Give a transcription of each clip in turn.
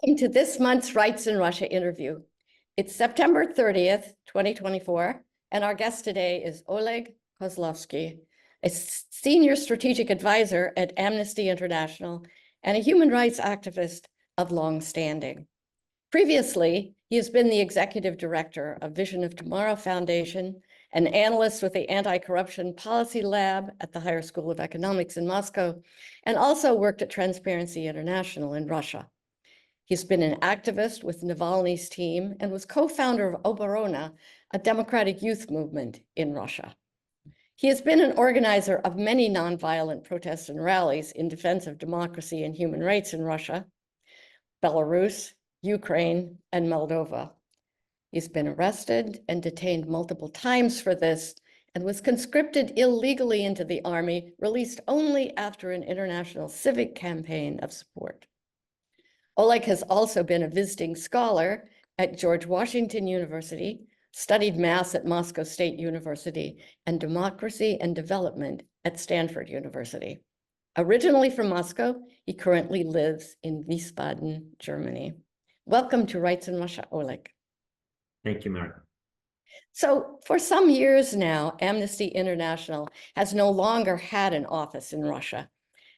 Welcome to this month's Rights in Russia interview. It's September 30th, 2024, and our guest today is Oleg Kozlovsky, a senior strategic advisor at Amnesty International and a human rights activist of long standing. Previously, he has been the executive director of Vision of Tomorrow Foundation, an analyst with the Anti-Corruption Policy Lab at the Higher School of Economics in Moscow, and also worked at Transparency International in Russia. He's been an activist with Navalny's team and was co-founder of Oborona, a democratic youth movement in Russia. He has been an organizer of many nonviolent protests and rallies in defense of democracy and human rights in Russia, Belarus, Ukraine, and Moldova. He's been arrested and detained multiple times for this and was conscripted illegally into the army, released only after an international civic campaign of support. Oleg has also been a visiting scholar at George Washington University, studied math at Moscow State University, and democracy and development at Stanford University. Originally from Moscow, he currently lives in Wiesbaden, Germany. Welcome to Rights in Russia, Oleg. Thank you, Mary. So for some years now, Amnesty International has no longer had an office in Russia.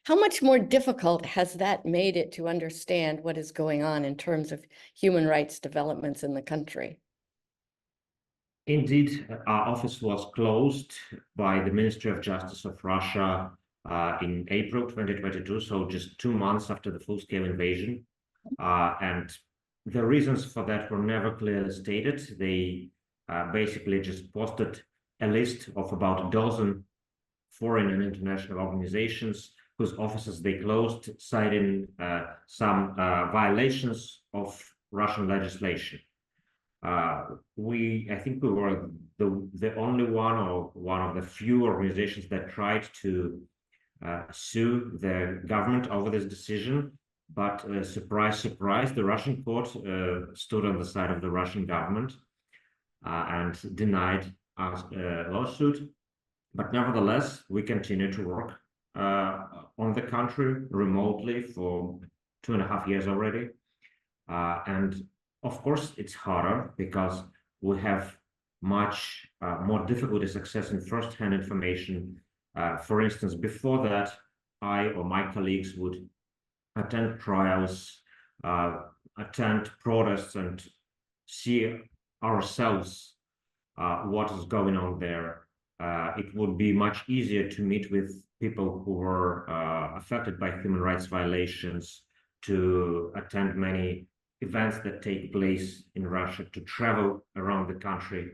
How much more difficult has that made it to understand what is going on in terms of human rights developments in the country? Indeed, our office was closed by the Ministry of Justice of Russia in April 2022, so just 2 months after the full-scale invasion. And the reasons for that were never clearly stated. They basically just posted a list of about a dozen foreign and international organizations whose offices they closed, citing some violations of Russian legislation. I think we were the only one or one of the few organizations that tried to sue the government over this decision. But surprise, surprise, the Russian court stood on the side of the Russian government and denied our lawsuit. But nevertheless, we continue to work on the country remotely for 2.5 years already. And of course, it's harder because we have much more difficulty accessing first-hand information. For instance, before that, I or my colleagues would attend trials, attend protests, and see ourselves what is going on there. It would be much easier to meet with people who were affected by human rights violations, to attend many events that take place in Russia, to travel around the country.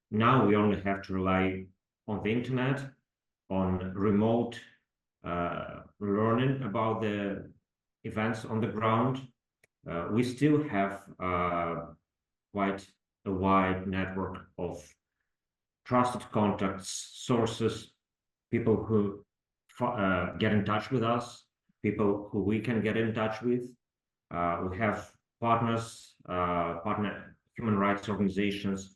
Now we only have to rely on the internet, on remote learning about the events on the ground. We still have quite a wide network of trusted contacts, sources, people who get in touch with us, people who we can get in touch with. We have partners, partner human rights organizations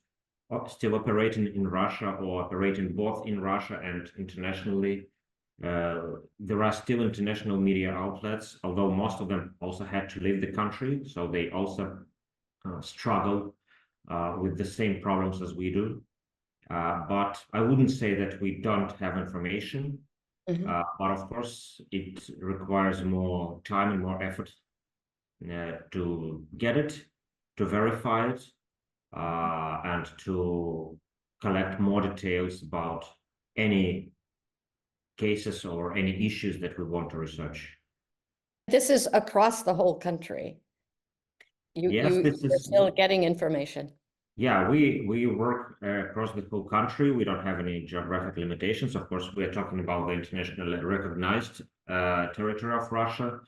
still operating in Russia or operating both in Russia and internationally. There are still international media outlets, although most of them also had to leave the country, so they also struggle with the same problems as we do. But I wouldn't say that we don't have information. But of course, it requires more time and more effort to get it, to verify it, and to collect more details about any cases or any issues that we want to research. This is across the whole country. You're still getting information. Yeah, we work across the whole country. We don't have any geographic limitations. Of course, we are talking about the internationally recognized territory of Russia,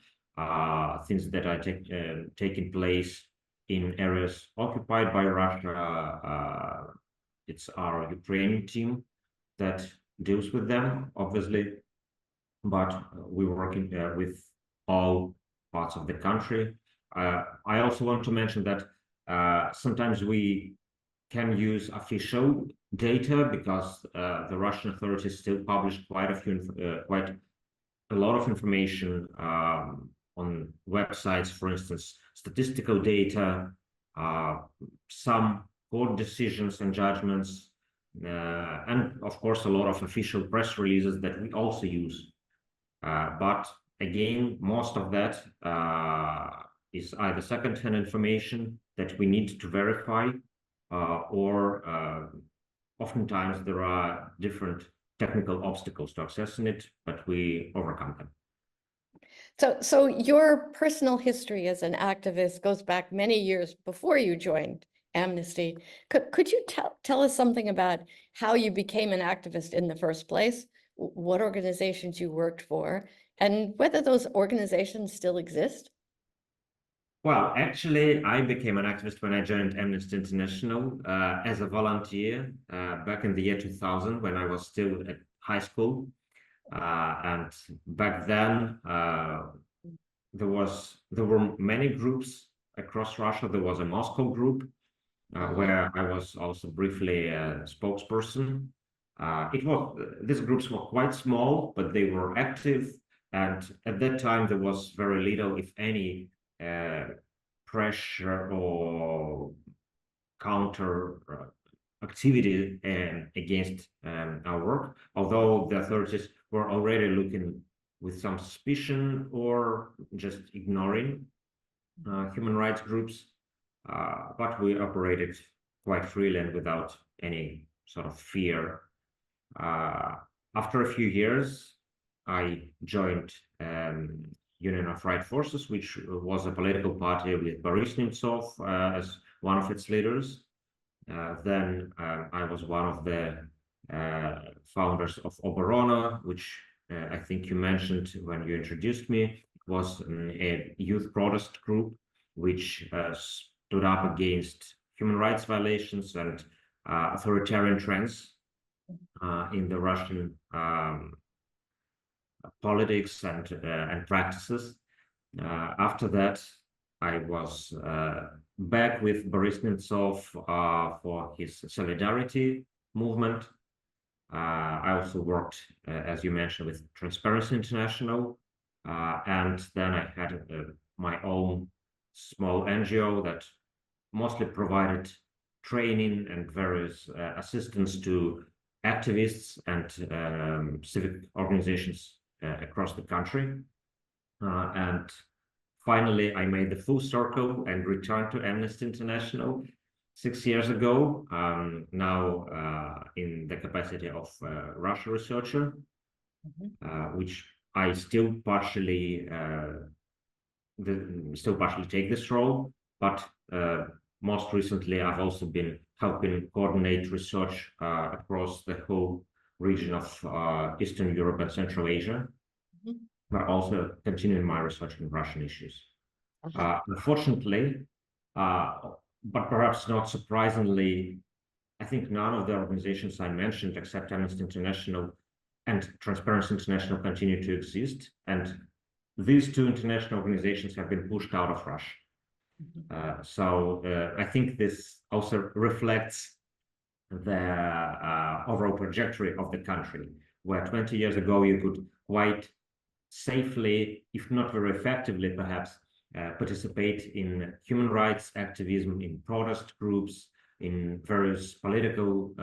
things that are taking place in areas occupied by Russia. It's our Ukrainian team that deals with them, obviously, but we're working with all parts of the country. I also want to mention that sometimes we can use official data because the Russian authorities still publish quite a lot of information on websites, for instance, statistical data, some court decisions and judgments, and of course, a lot of official press releases that we also use. But again, most of that is either second-hand information that we need to verify, or oftentimes there are different technical obstacles to accessing it, but we overcome them. So your personal history as an activist goes back many years before you joined Amnesty. Could you tell us something about how you became an activist in the first place, what organizations you worked for, and whether those organizations still exist? Well, actually, I became an activist when I joined Amnesty International as a volunteer back in the year 2000 when I was still at high school. And back then, there were many groups across Russia. There was a Moscow group where I was also briefly a spokesperson. These groups were quite small, but they were active. And at that time, there was very little, if any, pressure or counter activity against our work, although the authorities were already looking with some suspicion or just ignoring human rights groups, but we operated quite freely and without any sort of fear. After a few years, I joined Union of Right Forces, which was a political party with Boris Nemtsov as one of its leaders. Then I was one of the founders of Oborona, which I think you mentioned when you introduced me. It was a youth protest group which stood up against human rights violations and authoritarian trends in the Russian politics and practices. After that, I was back with Boris Nemtsov for his solidarity movement. I also worked, as you mentioned, with Transparency International, and then I had my own small NGO that mostly provided training and various assistance to activists and civic organizations across the country. And finally, I made the full circle and returned to Amnesty International 6 years ago, now in the capacity of Russia researcher, which I still partially take this role, but most recently I've also been helping coordinate research across the whole region of Eastern Europe and Central Asia, but also continuing my research in Russian issues. Unfortunately, but perhaps not surprisingly, I think none of the organizations I mentioned, except Amnesty International and Transparency International, continue to exist. And these two international organizations have been pushed out of Russia. So I think this also reflects the overall trajectory of the country, where 20 years ago you could quite safely, if not very effectively, perhaps, participate in human rights activism, in protest groups, in various political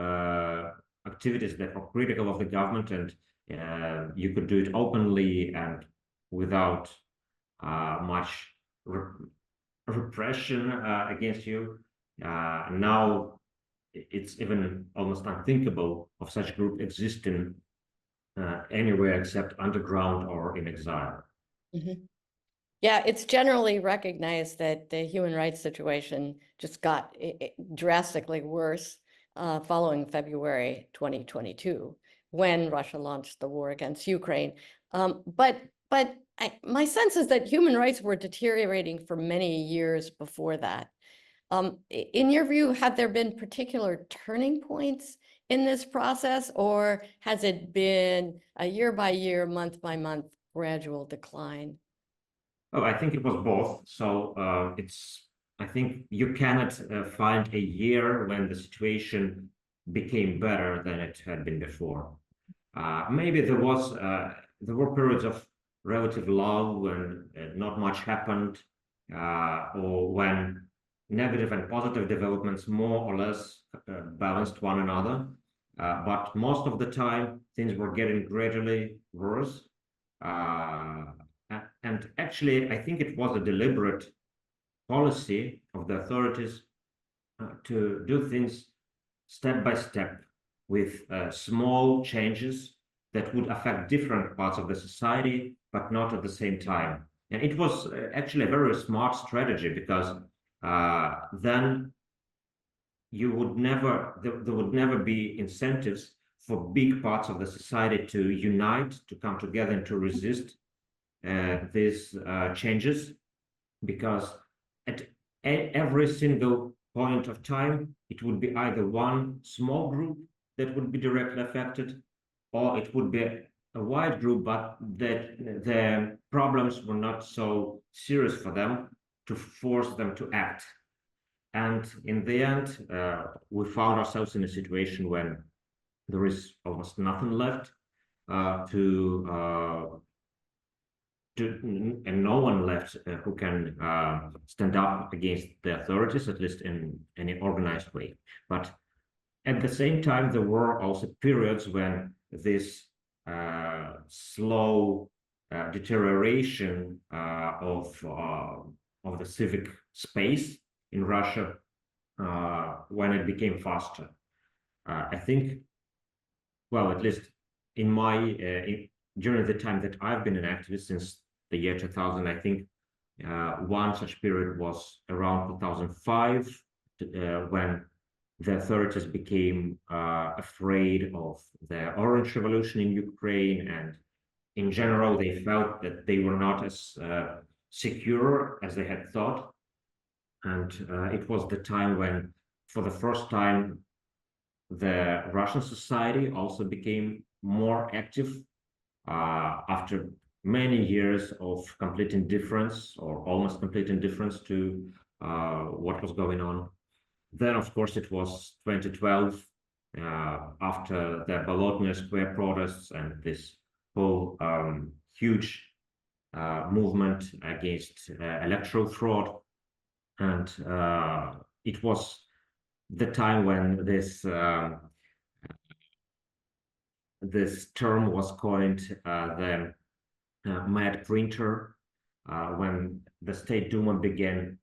activities that were critical of the government, and you could do it openly and without much repression against you. Now it's even almost unthinkable of such group existing anywhere except underground or in exile. Yeah, it's generally recognized that the human rights situation just got drastically worse following February 2022, when Russia launched the war against Ukraine. But my sense is that human rights were deteriorating for many years before that. In your view, have there been particular turning points in this process, or has it been a year by year, month by month gradual decline? Oh, I think it was both. So I think you cannot find a year when the situation became better than it had been before. Maybe there were periods of relative lull when not much happened, or when negative and positive developments more or less balanced one another. But most of the time, things were getting gradually worse. And actually, I think it was a deliberate policy of the authorities to do things step by step with small changes that would affect different parts of the society, but not at the same time. And it was actually a very smart strategy, because then there would never be incentives for big parts of the society to unite, to come together and to resist these changes, because at every single point of time, it would be either one small group that would be directly affected, or it would be a wide group, but that the problems were not so serious for them to force them to act. And in the end, we found ourselves in a situation when there is almost nothing left and no one left who can stand up against the authorities, at least in any organized way. But at the same time, there were also periods when this slow deterioration of the civic space in Russia, when it became faster. I think, well, at least in my during the time that I've been an activist since the year 2000, I think one such period was around 2005, when the authorities became afraid of the Orange Revolution in Ukraine, and in general, they felt that they were not as secure as they had thought. And it was the time when, for the first time, the Russian society also became more active after many years of complete indifference, or almost complete indifference, to what was going on. Then, of course, it was 2012, after the Bolotnaya Square protests and this whole huge movement against electoral fraud. And it was the time when this term was coined, the mad printer, when the State Duma began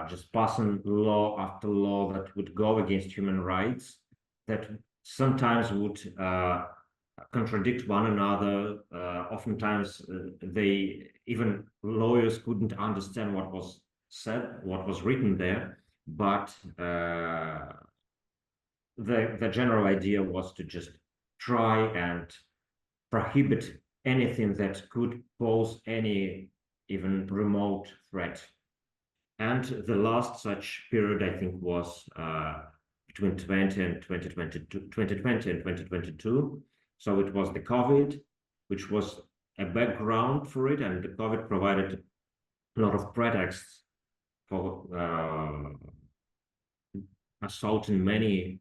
just passing law after law that would go against human rights, that sometimes would contradict one another. Oftentimes, even lawyers couldn't understand what was said, what was written there, but the general idea was to just try and prohibit anything that could pose any even remote threat. And the last such period, I think, was between 2020 and 2022. So it was the COVID, which was a background for it, and the COVID provided a lot of pretexts for assaulting many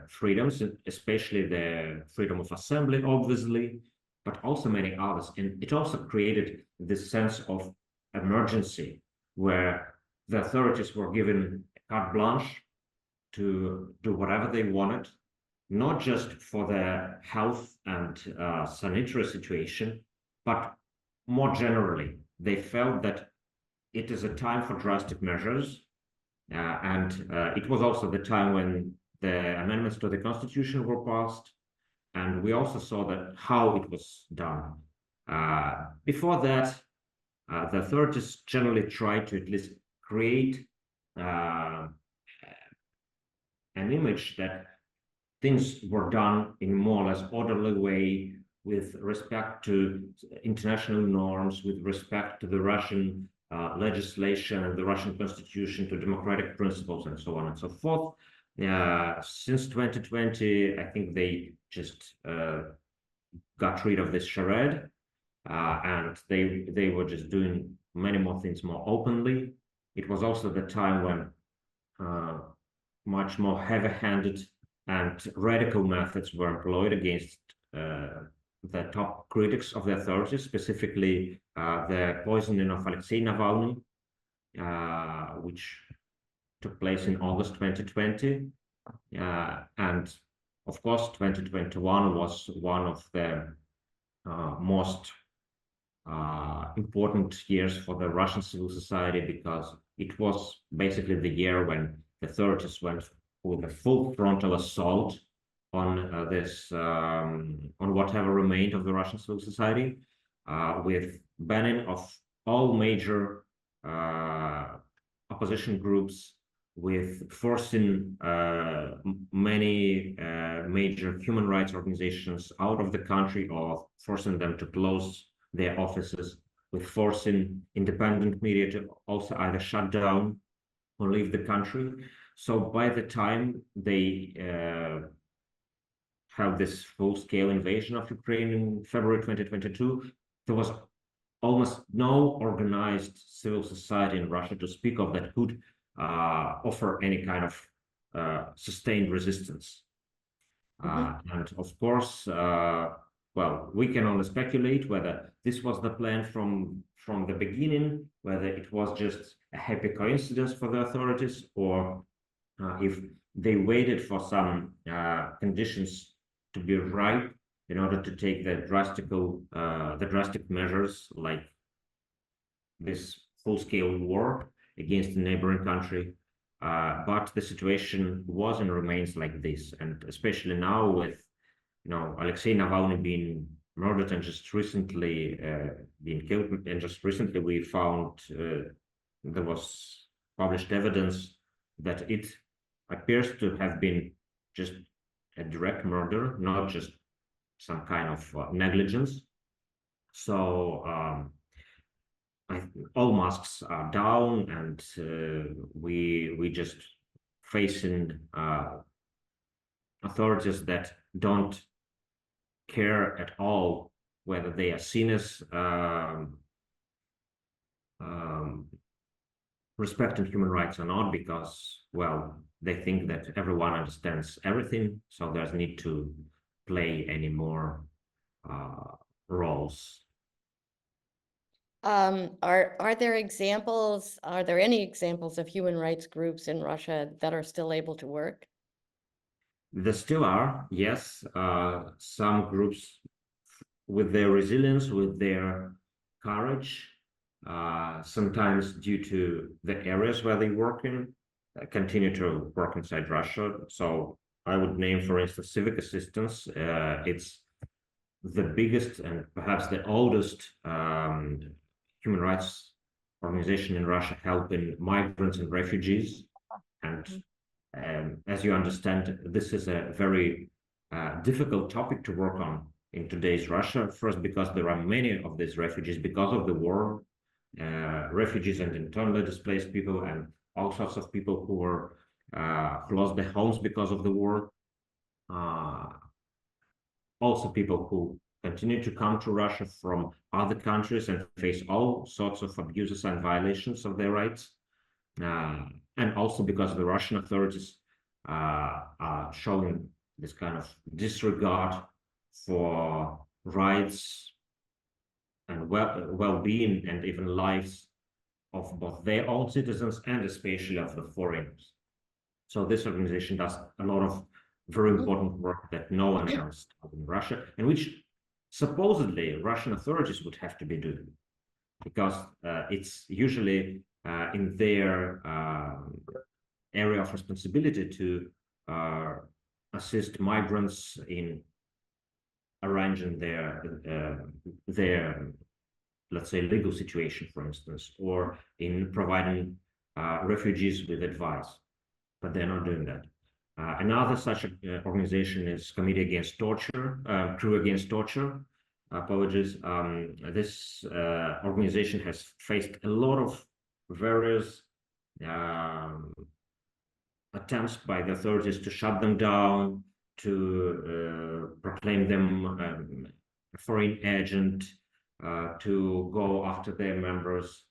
freedoms, especially the freedom of assembly, obviously, but also many others. And it also created this sense of emergency, where the authorities were given carte blanche to do whatever they wanted, not just for their health and sanitary situation, but more generally. They felt that it is a time for drastic measures. And it was also the time when the amendments to the Constitution were passed. And we also saw that how it was done. Before that, the authorities generally tried to at least create an image that things were done in more or less orderly way, with respect to international norms, with respect to the Russian legislation and the Russian Constitution, to democratic principles, and so on and so forth. Since 2020, I think they just got rid of this charade, and they were just doing many more things more openly. It was also the time when much more heavy-handed and radical methods were employed against the top critics of the authorities, specifically the poisoning of Alexei Navalny. which took place in August 2020. And of course, 2021 was one of the most important years for the Russian civil society, because it was basically the year when the authorities went with a full frontal assault on on whatever remained of the Russian civil society, with banning of all major opposition groups, with forcing many major human rights organizations out of the country, or forcing them to close their offices, with forcing independent media to also either shut down or leave the country. So by the time they have this full-scale invasion of Ukraine in February 2022, there was almost no organized civil society in Russia to speak of that could offer any kind of sustained resistance. And of course, well, we can only speculate whether this was the plan from the beginning, whether it was just a happy coincidence for the authorities, or if they waited for some conditions to be ripe in order to take the drastic measures, like this full-scale war against a neighboring country. But the situation was and remains like this, and especially now with Alexei Navalny being murdered and just recently being killed, and just recently we found there was published evidence that it appears to have been just a direct murder, not just some kind of negligence. So all masks are down, and we just facing authorities that don't care at all whether they are seen as respecting human rights or not, because, well, they think that everyone understands everything, so there's need to play any more roles. Are there examples? Are there any examples of human rights groups in Russia that are still able to work? There still are, yes. Some groups, with their resilience, with their courage, sometimes due to the areas where they work in, continue to work inside Russia. So I would name, for instance, Civic Assistance. It's the biggest and perhaps the oldest human rights organization in Russia, helping migrants and refugees. And as you understand, this is a very difficult topic to work on in today's Russia. First, because there are many of these refugees because of the war, refugees and internally displaced people, and all sorts of people who were who lost their homes because of the war. Also people who continue to come to Russia from other countries and face all sorts of abuses and violations of their rights. And also because the Russian authorities are showing this kind of disregard for rights and well-being and even lives of both their own citizens and especially of the foreigners. So this organization does a lot of very important work that no one else does in Russia, and which supposedly Russian authorities would have to be doing, because it's usually in their area of responsibility to assist migrants in arranging their let's say legal situation, for instance, or in providing refugees with advice, but they're not doing that. Another such organization is Committee Against Torture, Crew Against Torture. Apologies. This organization has faced a lot of various attempts by the authorities to shut them down, to proclaim them a foreign agent, to go after their members,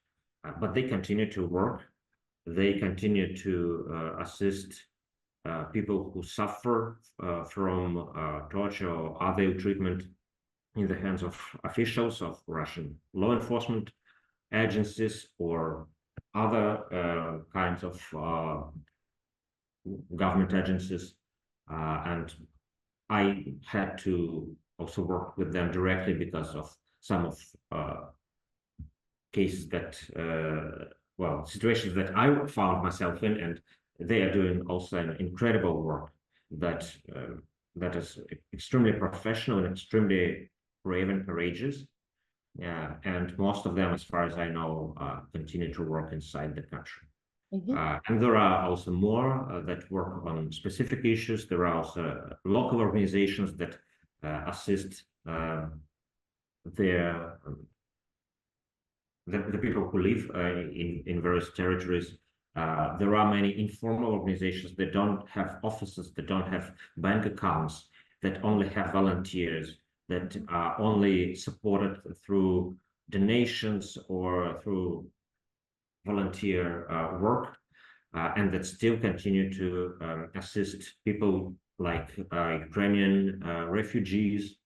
but they continue to work. They continue to assist people who suffer from torture or other treatment in the hands of officials of Russian law enforcement agencies, or other kinds of government agencies, and I had to also work with them directly because of some of cases that, well, situations that I found myself in, and they are doing also an incredible work that that is extremely professional and extremely brave and courageous. Yeah, and most of them, as far as I know, continue to work inside the country. And there are also more that work on specific issues. There are also local organizations that assist their the people who live in various territories. There are many informal organizations that don't have offices, that don't have bank accounts, that only have volunteers, that are only supported through donations or through volunteer work, and that still continue to assist people like Ukrainian refugees,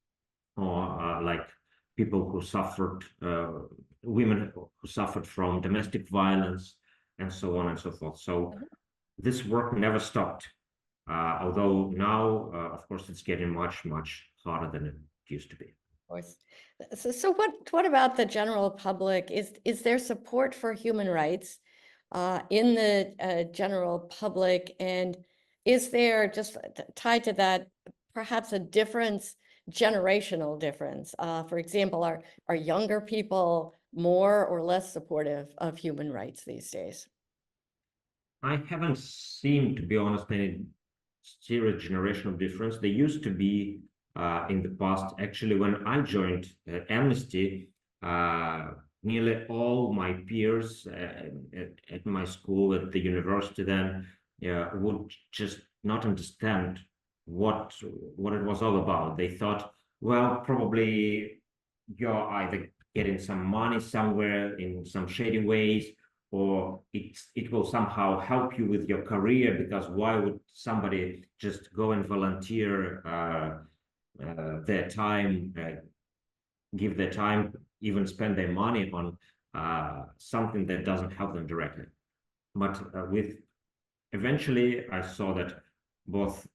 or like people who suffered, women who suffered from domestic violence, and so on and so forth. So this work never stopped, although now, of course, it's getting much, much harder than it used to be. Of course. So what about the general public? Is there support for human rights in the general public? And is there, just tied to that, perhaps a difference, generational difference? For example, are younger people more or less supportive of human rights these days? I haven't seen, to be honest, any serious generational difference. There used to be in the past. Actually, when I joined Amnesty, nearly all my peers at my school, at the university then, would just not understand what it was all about. They thought, well, probably you're either getting some money somewhere in some shady ways, or it will somehow help you with your career, because why would somebody just go and volunteer their time, give their time, even spend their money on something that doesn't help them directly. But eventually I saw that both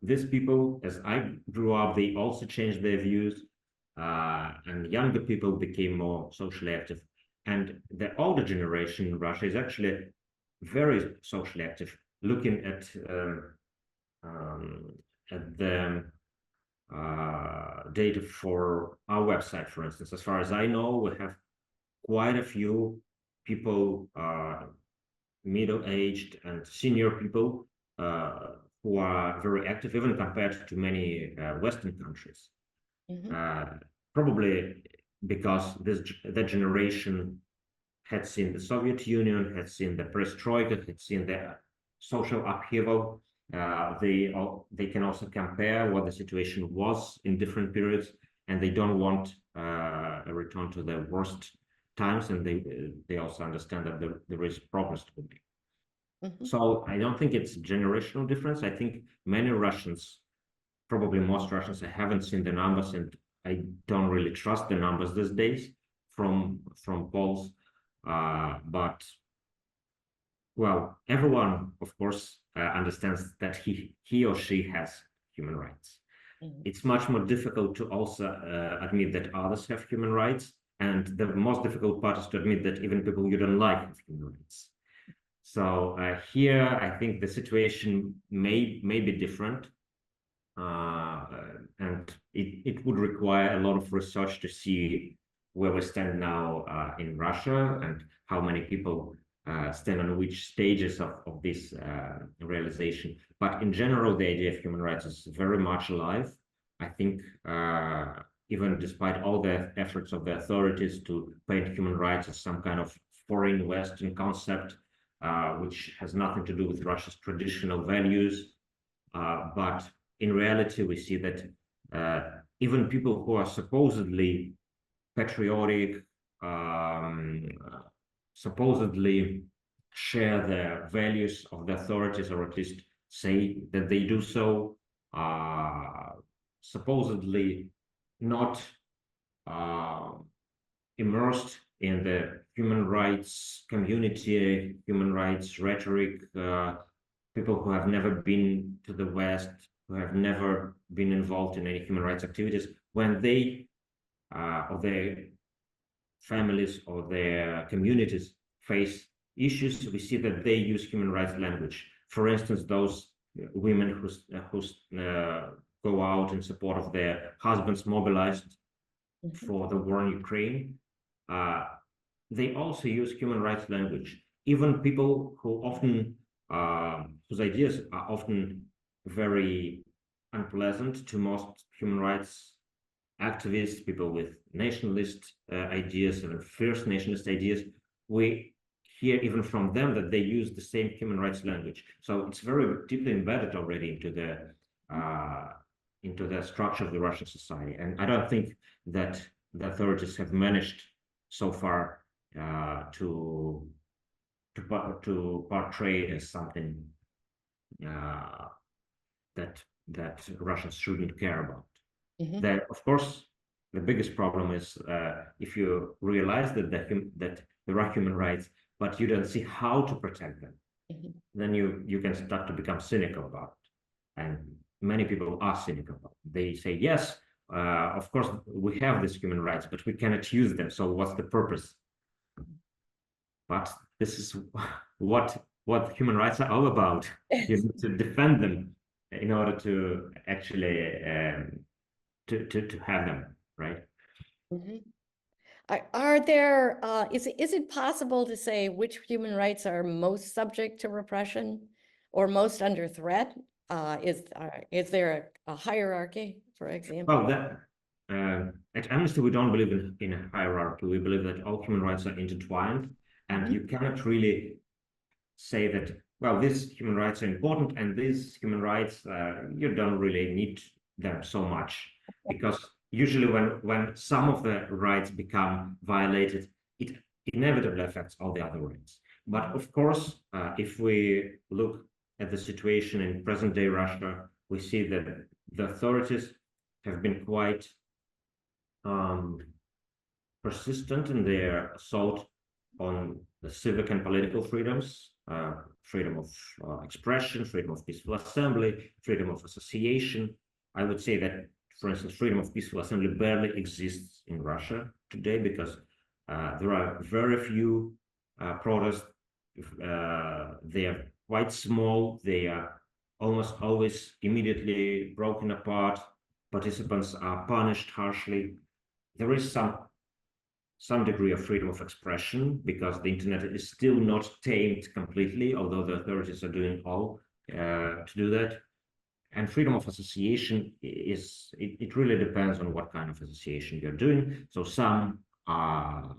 these people, as I grew up, they also changed their views, and younger people became more socially active. And the older generation in Russia is actually very socially active. Looking at the data for our website, for instance, as far as I know, we have quite a few people, middle-aged and senior people, who are very active, even compared to many Western countries. Probably because that generation had seen the Soviet Union, had seen the perestroika, had seen the social upheaval. They can also compare what the situation was in different periods, and they don't want a return to the worst times, and they also understand that there is progress to be made. So I don't think it's a generational difference. I think many Russians, probably most Russians, I haven't seen the numbers, and I don't really trust the numbers these days from polls. But well, everyone, of course, understands that he or she has human rights. It's much more difficult to also admit that others have human rights, and the most difficult part is to admit that even people you don't like have human rights. So here, I think the situation may be different. And it would require a lot of research to see where we stand now in Russia, and how many people stand on which stages of this realization. But in general, the idea of human rights is very much alive. I think even despite all the efforts of the authorities to paint human rights as some kind of foreign Western concept, which has nothing to do with Russia's traditional values, but in reality, we see that even people who are supposedly patriotic, supposedly share the values of the authorities, or at least say that they do so, supposedly not immersed in the human rights community, human rights rhetoric, people who have never been to the West, who have never been involved in any human rights activities, when they or their families or their communities face issues, we see that they use human rights language. For instance, those women who go out in support of their husbands mobilized for the war in Ukraine, they also use human rights language. Even people who often, whose ideas are often very unpleasant to most human rights activists, people with nationalist ideas and fierce nationalist ideas, we hear even from them that they use the same human rights language. So it's very deeply embedded already into the structure of the Russian society. And I don't think that the authorities have managed so far to portray as something that Russians shouldn't care about. Then, of course, the biggest problem is if you realize that there are human rights, but you don't see how to protect them, then you can start to become cynical about it. And many people are cynical about it. They say, yes, of course, we have these human rights, but we cannot use them. So what's the purpose? But this is what human rights are all about. You need to defend them in order to actually to have them, right? Are there, is it possible to say which human rights are most subject to repression or most under threat? Is there a hierarchy, for example? Well, at Amnesty, we don't believe in a hierarchy. We believe that all human rights are intertwined, and you cannot really say that, well, these human rights are important, and these human rights, you don't really need them so much, because usually when some of the rights become violated, it inevitably affects all the other rights. But of course, if we look at the situation in present-day Russia, we see that the authorities have been quite persistent in their assault on the civic and political freedoms, freedom of expression, freedom of peaceful assembly, freedom of association. I would say that, for instance, freedom of peaceful assembly barely exists in Russia today because there are very few protests. They are quite small. They are almost always immediately broken apart. Participants are punished harshly. There is some degree of freedom of expression because the internet is still not tamed completely, although the authorities are doing all to do that. And freedom of association it really depends on what kind of association you're doing. So some are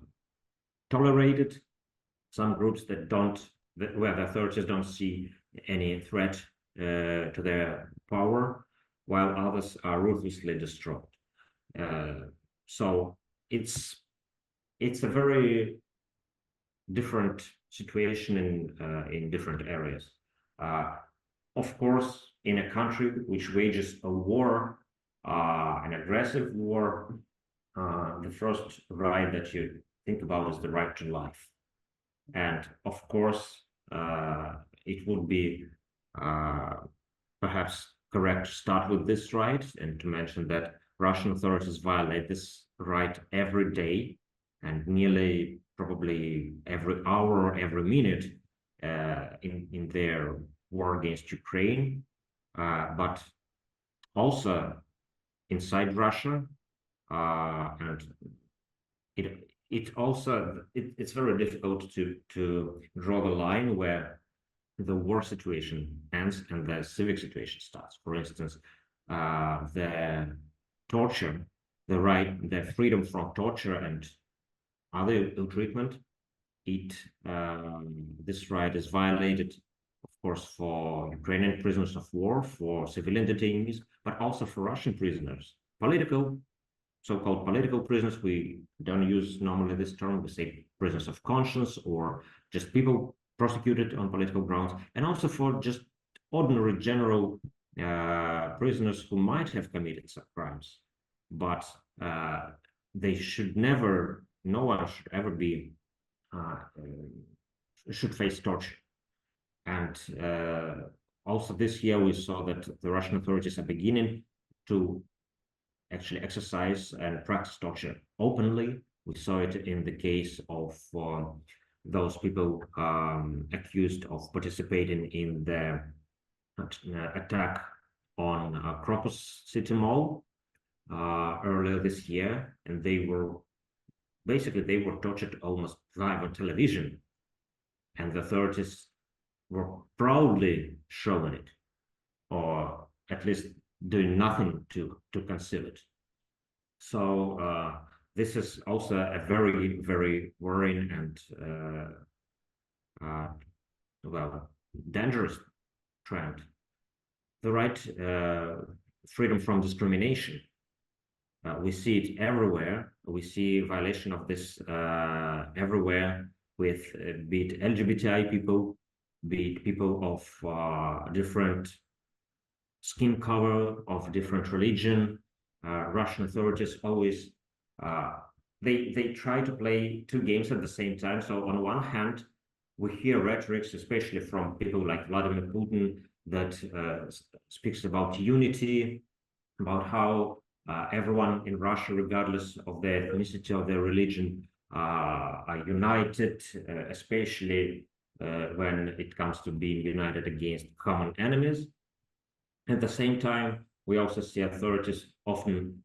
tolerated, some groups where the authorities don't see any threat to their power, while others are ruthlessly destroyed. So it's a very different situation in different areas. Of course, in a country which wages a war, an aggressive war, the first right that you think about is the right to life. And of course, it would be perhaps correct to start with this right and to mention that Russian authorities violate this right every day and nearly probably every hour, every minute in their war against Ukraine, but also inside Russia, and it's very difficult to draw the line where the war situation ends and the civic situation starts. For instance, the torture, the freedom from torture and other ill treatment, this right is violated, of course, for Ukrainian prisoners of war, for civilian detainees, but also for Russian prisoners, so-called political prisoners. We don't use normally this term. We say prisoners of conscience or just people prosecuted on political grounds, and also for just ordinary general prisoners who might have committed some crimes, but they should never no one should ever be should face torture. And also this year we saw that the Russian authorities are beginning to actually exercise and practice torture openly. We saw it in the case of those people accused of participating in the attack on Crocus City Mall earlier this year, and they were tortured almost live on television, and the authorities were proudly showing it, or at least doing nothing to conceal it. So this is also a very, very worrying and well, dangerous trend. The right freedom from discrimination. We see it everywhere. We see violation of this everywhere with be it LGBTI people, be it people of different skin color, of different religion. Russian authorities always they try to play two games at the same time. So on one hand, we hear rhetorics, especially from people like Vladimir Putin, that speaks about unity, about how everyone in Russia, regardless of their ethnicity or their religion, are united, especially when it comes to being united against common enemies. At the same time, we also see authorities often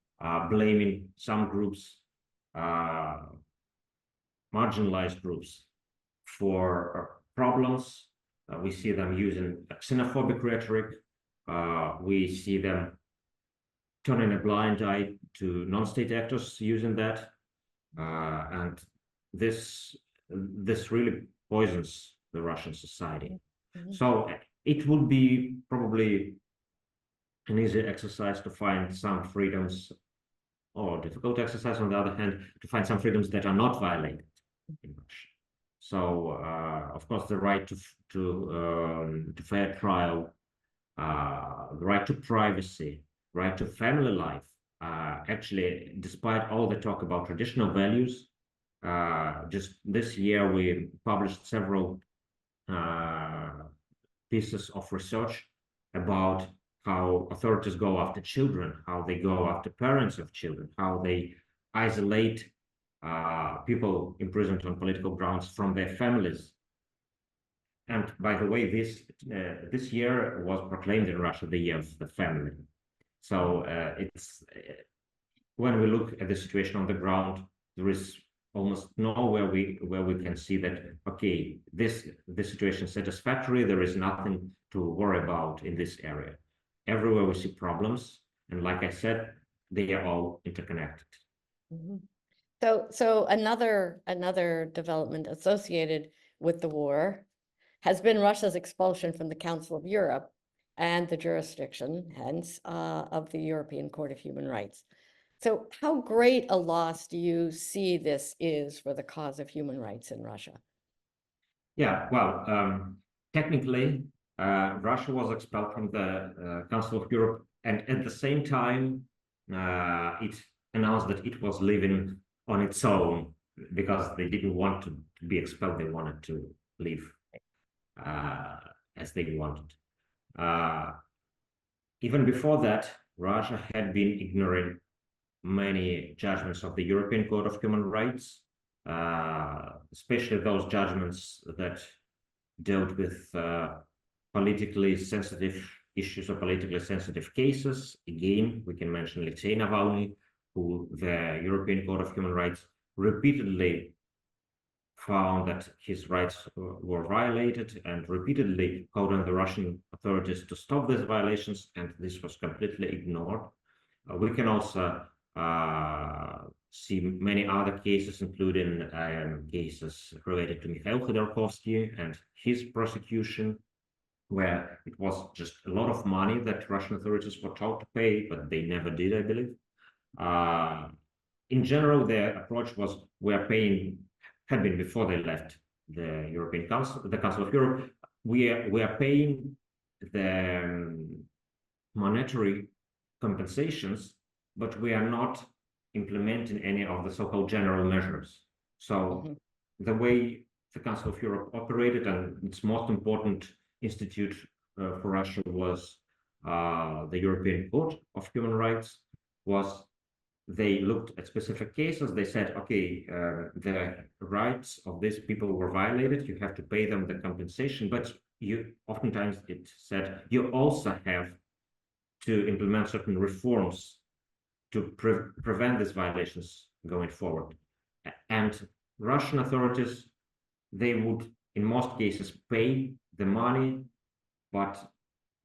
blaming some groups, marginalized groups, for problems. We see them using xenophobic rhetoric. We see them turning a blind eye to non-state actors using that. And this really poisons the Russian society. Mm-hmm. So it would be probably an easy exercise to find some freedoms, or difficult exercise, on the other hand, to find some freedoms that are not violated in Russia. So, of course, the right to fair trial, the right to privacy, right to family life. Actually, despite all the talk about traditional values, just this year we published several pieces of research about how authorities go after children, how they go after parents of children, how they isolate people imprisoned on political grounds from their families. And by the way, this year was proclaimed in Russia the year of the family. So it's when we look at the situation on the ground, there is almost nowhere where we can see that, okay, this situation is satisfactory. There is nothing to worry about in this area. Everywhere we see problems, and like I said, they are all interconnected. Mm-hmm. So another development associated with the war has been Russia's expulsion from the Council of Europe and the jurisdiction, hence, of the European Court of Human Rights. So how great a loss do you see this is for the cause of human rights in Russia? Yeah, well, technically, Russia was expelled from the Council of Europe, and at the same time, it announced that it was leaving on its own because they didn't want to be expelled. They wanted to leave as they wanted. Even before that, Russia had been ignoring many judgments of the European Court of Human Rights, especially those judgments that dealt with politically sensitive issues or politically sensitive cases. Again, we can mention Alexei Navalny, who the European Court of Human Rights repeatedly found that his rights were violated, and repeatedly called on the Russian authorities to stop these violations, and this was completely ignored. We can also see many other cases, including cases related to Mikhail Khodorkovsky and his prosecution, where it was just a lot of money that Russian authorities were told to pay, but they never did, I believe. In general, their approach was, had been before they left the European Council, the Council of Europe, we are paying the monetary compensations, but we are not implementing any of the so-called general measures. So the way the Council of Europe operated, and its most important institute for Russia was the European Court of Human Rights, was they looked at specific cases. They said, okay, the rights of these people were violated. You have to pay them the compensation, but oftentimes it said you also have to implement certain reforms to prevent these violations going forward. And Russian authorities, they would, in most cases, pay the money, but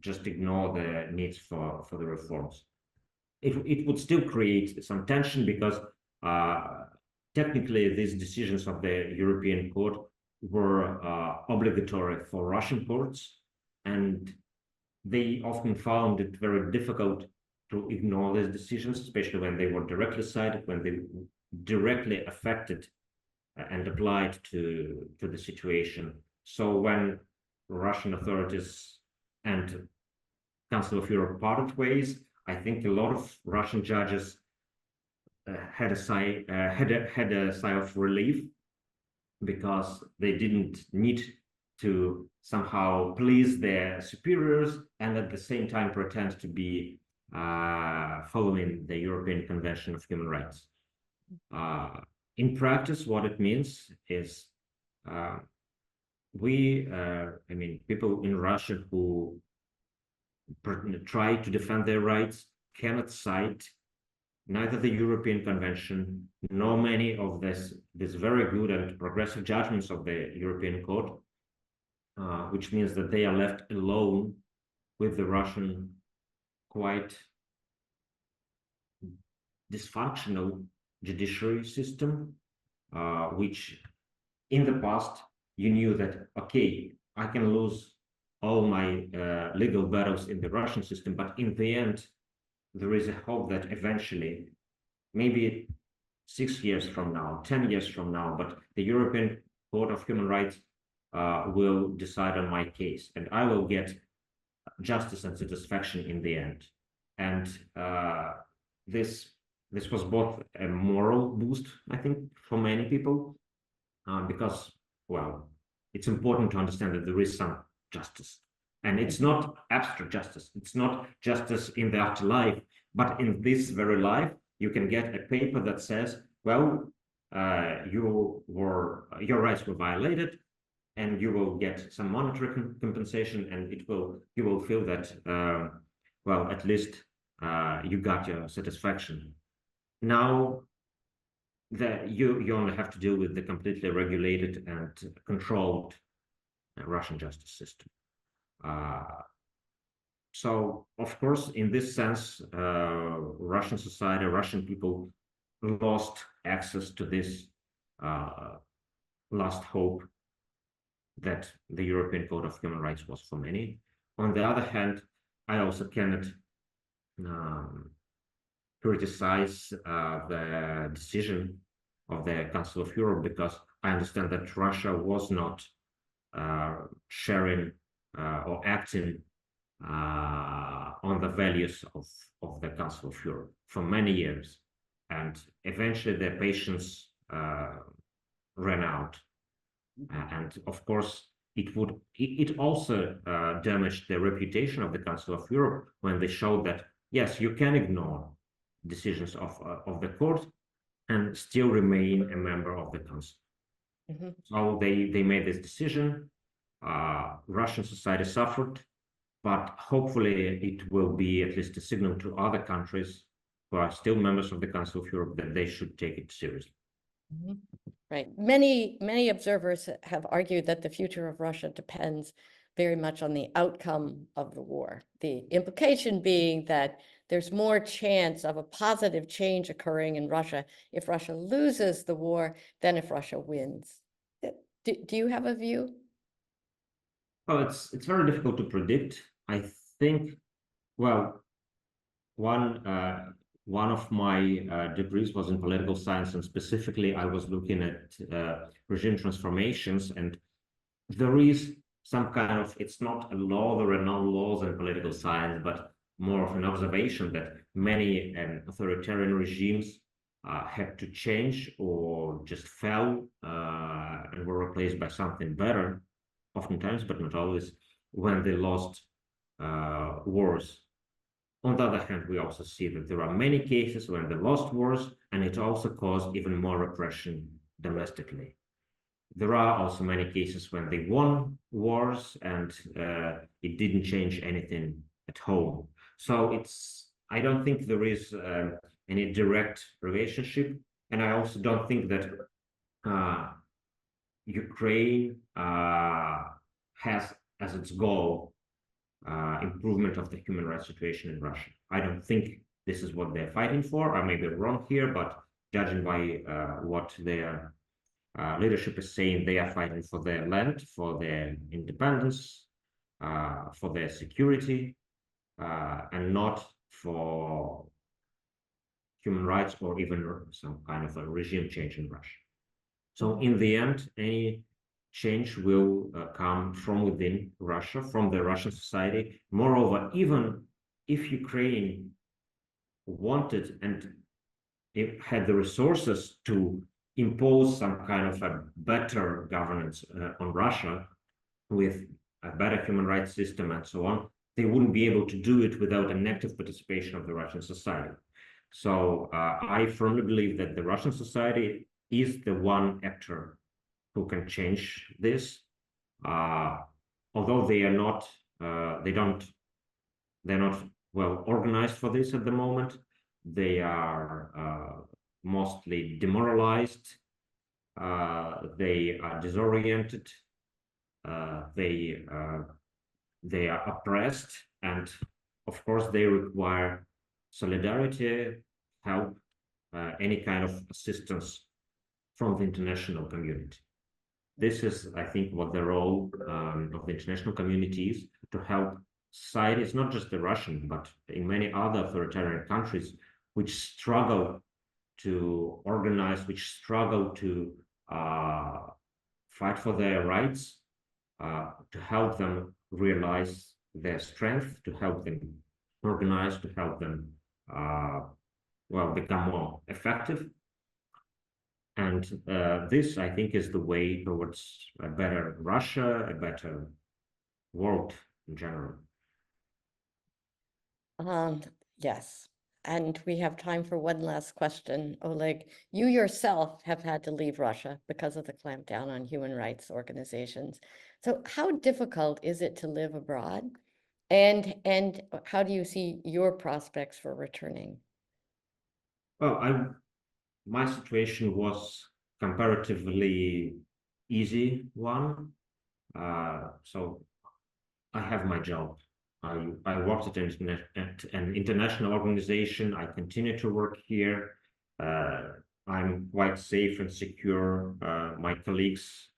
just ignore the needs for the reforms. It would still create some tension because technically these decisions of the European Court were obligatory for Russian courts, and they often found it very difficult to ignore these decisions, especially when they were directly cited, when they directly affected and applied to the situation. So when Russian authorities and Council of Europe parted ways, I think a lot of Russian judges had a sigh of relief, because they didn't need to somehow please their superiors and at the same time pretend to be following the European Convention of Human Rights. In practice, what it means is people in Russia who try to defend their rights cannot cite neither the European Convention nor many of these very good and progressive judgments of the European Court, which means that they are left alone with the Russian quite dysfunctional judiciary system, which in the past you knew that, okay, I can lose all my legal battles in the Russian system, but in the end, there is a hope that eventually, maybe 6 years from now, 10 years from now, but the European Court of Human Rights will decide on my case, and I will get justice and satisfaction in the end. And this was both a moral boost, I think, for many people, because, well, it's important to understand that there is some justice. And it's not abstract justice. It's not justice in the afterlife, but in this very life, you can get a paper that says, well, your rights were violated, and you will get some monetary compensation, and you will feel that, well, at least you got your satisfaction. Now, you only have to deal with the completely regulated and controlled Russian justice system. So, of course, in this sense, Russian society, Russian people lost access to this last hope that the European Court of Human Rights was for many. On the other hand, I also cannot criticize the decision of the Council of Europe, because I understand that Russia was not sharing or acting on the values of the Council of Europe for many years, and eventually their patience ran out. And of course, it also damaged the reputation of the Council of Europe when they showed that, yes, you can ignore decisions of the court and still remain a member of the Council. So they made this decision. Russian society suffered, but hopefully it will be at least a signal to other countries who are still members of the Council of Europe that they should take it seriously. Right. Many observers have argued that the future of Russia depends very much on the outcome of the war. The implication being that there's more chance of a positive change occurring in Russia if Russia loses the war than if Russia wins. Do you have a view? Well, it's very difficult to predict. I think, well, one of my degrees was in political science, and specifically I was looking at regime transformations, and there is some kind of, it's not a law, there are no laws in political science, but more of an observation that many authoritarian regimes had to change or just fell and were replaced by something better, oftentimes, but not always, when they lost wars. On the other hand, we also see that there are many cases when they lost wars, and it also caused even more repression domestically. There are also many cases when they won wars and it didn't change anything at home. So I don't think there is any direct relationship, and I also don't think that Ukraine has as its goal improvement of the human rights situation in Russia. I don't think this is what they're fighting for. I may be wrong here, but judging by what their leadership is saying, they are fighting for their land, for their independence, for their security, and not for human rights or even some kind of a regime change in Russia. So in the end, any change will come from within Russia, from the Russian society. Moreover, even if Ukraine wanted and it had the resources to impose some kind of a better governance on Russia with a better human rights system and so on, they wouldn't be able to do it without an active participation of the Russian society. So I firmly believe that the Russian society is the one actor who can change this, although they are not, they're not well organized for this at the moment. They are mostly demoralized. They are disoriented. They are oppressed, and of course they require solidarity, help, any kind of assistance from the international community. This is, I think, what the role of the international community is, to help societies, not just the Russian, but in many other authoritarian countries, which struggle to organize, which struggle to fight for their rights, to help them realize their strength, to help them organize, to help them well, become more effective. And this, I think, is the way towards a better Russia, a better world in general. Yes. And we have time for one last question. Oleg, you yourself have had to leave Russia because of the clampdown on human rights organizations. So how difficult is it to live abroad? And how do you see your prospects for returning? Well, my situation was comparatively easy one. So I have my job. I worked at an international organization. I continue to work here. I'm quite safe and secure. My colleagues,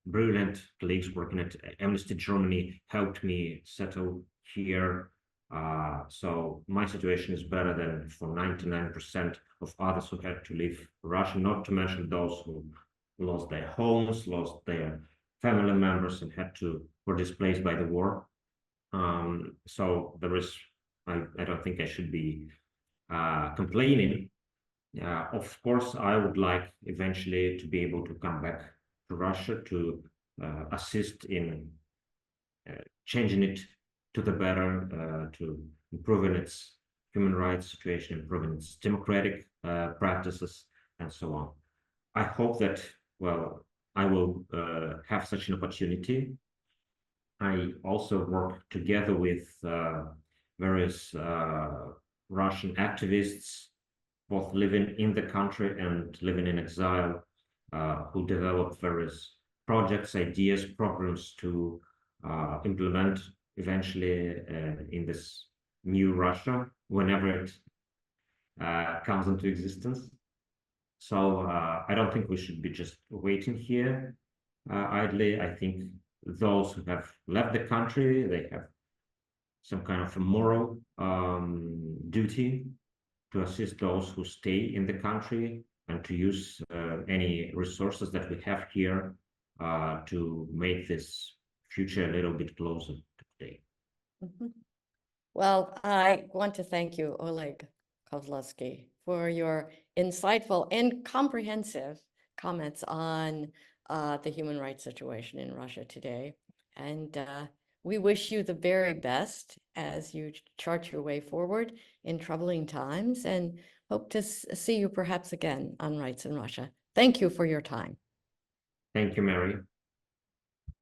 brilliant colleagues working at Amnesty Germany, helped me settle here. So my situation is better than for 99% of others who had to leave Russia, not to mention those who lost their homes, lost their family members, and were displaced by the war. So there is, I don't think I should be complaining. Of course, I would like eventually to be able to come back to Russia to assist in changing it to the better, to improving its human rights situation, improving its democratic practices, and so on. I hope that, well, I will have such an opportunity. I also work together with various Russian activists, both living in the country and living in exile, who develop various projects, ideas, programs to implement eventually in this new Russia, whenever it comes into existence. So I don't think we should be just waiting here idly. I think those who have left the country, they have some kind of a moral duty to assist those who stay in the country and to use any resources that we have here to make this future a little bit closer to today. Well, I want to thank you, Oleg Kozlovsky, for your insightful and comprehensive comments on the human rights situation in Russia today. And we wish you the very best as you chart your way forward in troubling times, and hope to see you perhaps again on Rights in Russia. Thank you for your time. Thank you, Mary.